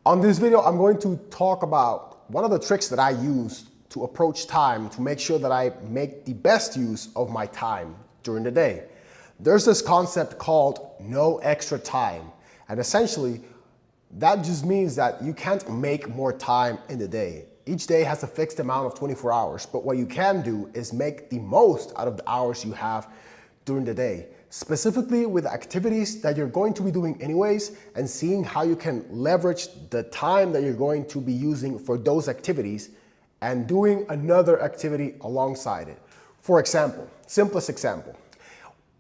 On this video, I'm going to talk about one of the tricks that I use to approach time to make sure that I make the best use of my time during the day. There's this concept called no extra time. And essentially, that just means that you can't make more time in the day. Each day has a fixed amount of 24 hours, but what you can do is make the most out of the hours you have during the day, specifically with activities that you're going to be doing anyways, and seeing how you can leverage the time that you're going to be using for those activities and doing another activity alongside it. For example, simplest example,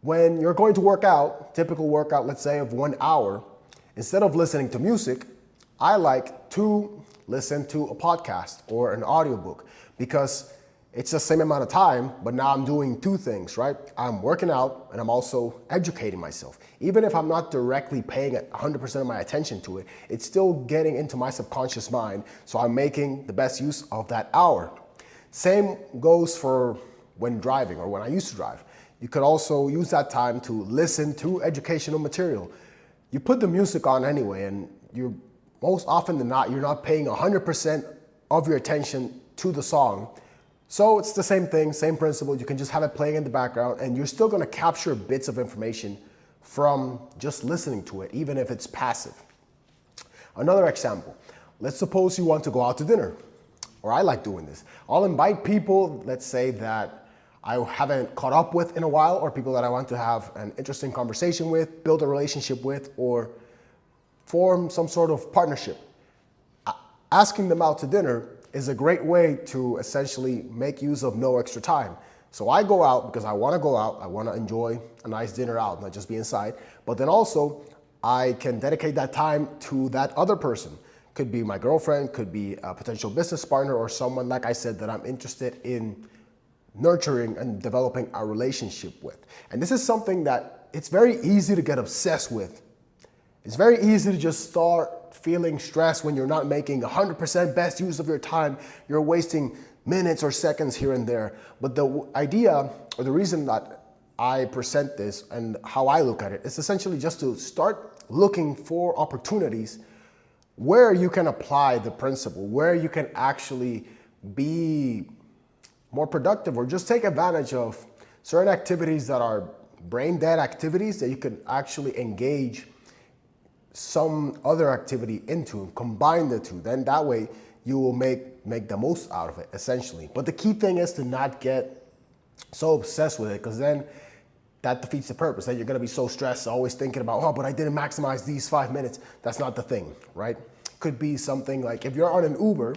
when you're going to work out, typical workout, let's say of 1 hour, instead of listening to music, I like to listen to a podcast or an audiobook because it's the same amount of time, but now I'm doing two things, right? I'm working out and I'm also educating myself. Even if I'm not directly paying 100% of my attention to it, it's still getting into my subconscious mind, so I'm making the best use of that hour. Same goes for when driving or when I used to drive. You could also use that time to listen to educational material. You put the music on anyway, and you're most often than not, you're not paying 100% of your attention to the song. So it's the same thing, same principle. You can just have it playing in the background and you're still gonna capture bits of information from just listening to it, even if it's passive. Another example, let's suppose you want to go out to dinner, or I like doing this. I'll invite people, let's say that I haven't caught up with in a while, or people that I want to have an interesting conversation with, build a relationship with, or form some sort of partnership. Asking them out to dinner is a great way to essentially make use of no extra time. So I go out because I want to go out, I want to enjoy a nice dinner out, not just be inside, but then also I can dedicate that time to that other person. Could be my girlfriend, could be a potential business partner, or someone, like I said, that I'm interested in nurturing and developing a relationship with. And this is something that it's very easy to get obsessed with. It's very easy to just start feeling stressed when you're not making 100% best use of your time. You're wasting minutes or seconds here and there. But the idea, or the reason that I present this and how I look at it, is essentially just to start looking for opportunities where you can apply the principle, where you can actually be more productive or just take advantage of certain activities that are brain dead activities that you can actually engage some other activity into, combine the two. Then that way you will make the most out of it, essentially. But the key thing is to not get so obsessed with it, because then that defeats the purpose. Then you're gonna be so stressed, always thinking about, oh, but I didn't maximize these 5 minutes. That's not the thing, right? Could be something like if you're on an Uber,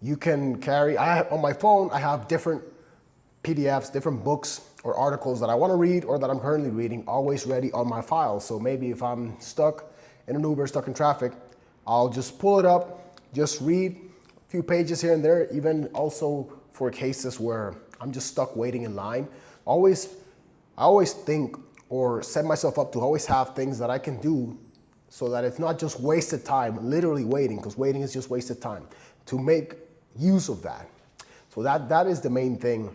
you can carry, on my phone, I have different PDFs, different books or articles that I want to read or that I'm currently reading, always ready on my file. So maybe if I'm stuck in an Uber, stuck in traffic, I'll just pull it up, just read a few pages here and there, even also for cases where I'm just stuck waiting in line. I always think or set myself up to always have things that I can do so that it's not just wasted time, literally waiting, because waiting is just wasted time, to make use of that. So that is the main thing.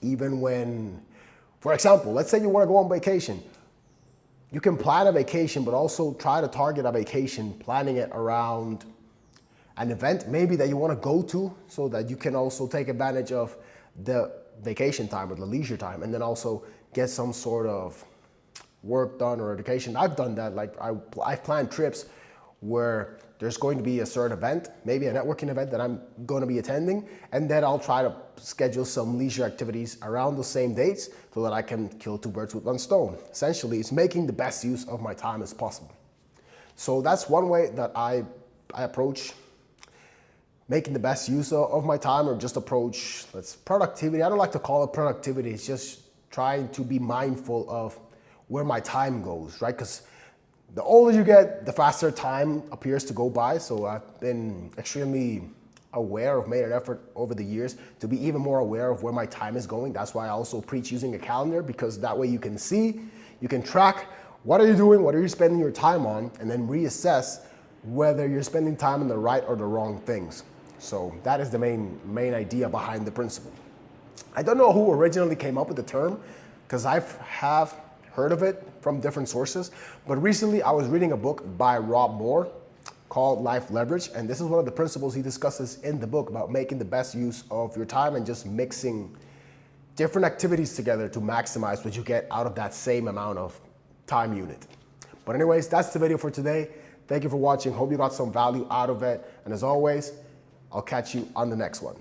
Even when, for example, let's say you want to go on vacation. You can plan a vacation, but also try to target a vacation, planning it around an event maybe that you want to go to, so that you can also take advantage of the vacation time or the leisure time, and then also get some sort of work done or education. I've done that. Like I've planned trips where there's going to be a certain event, maybe a networking event that I'm going to be attending, and then I'll try to schedule some leisure activities around the same dates so that I can kill two birds with one stone. Essentially, it's making the best use of my time as possible. So that's one way that I approach making the best use of my time, or just approach productivity. I don't like to call it productivity. It's just trying to be mindful of where my time goes, right? Because the older you get, the faster time appears to go by. So I've been extremely aware of, made an effort over the years to be even more aware of where my time is going. That's why I also preach using a calendar, because that way you can see, you can track what are you doing, what are you spending your time on, and then reassess whether you're spending time on the right or the wrong things. So that is the main idea behind the principle. I don't know who originally came up with the term, because I have heard of it from different sources, but recently I was reading a book by Rob Moore called Life Leverage. And this is one of the principles he discusses in the book about making the best use of your time and just mixing different activities together to maximize what you get out of that same amount of time unit. But anyways, that's the video for today. Thank you for watching. Hope you got some value out of it. And as always, I'll catch you on the next one.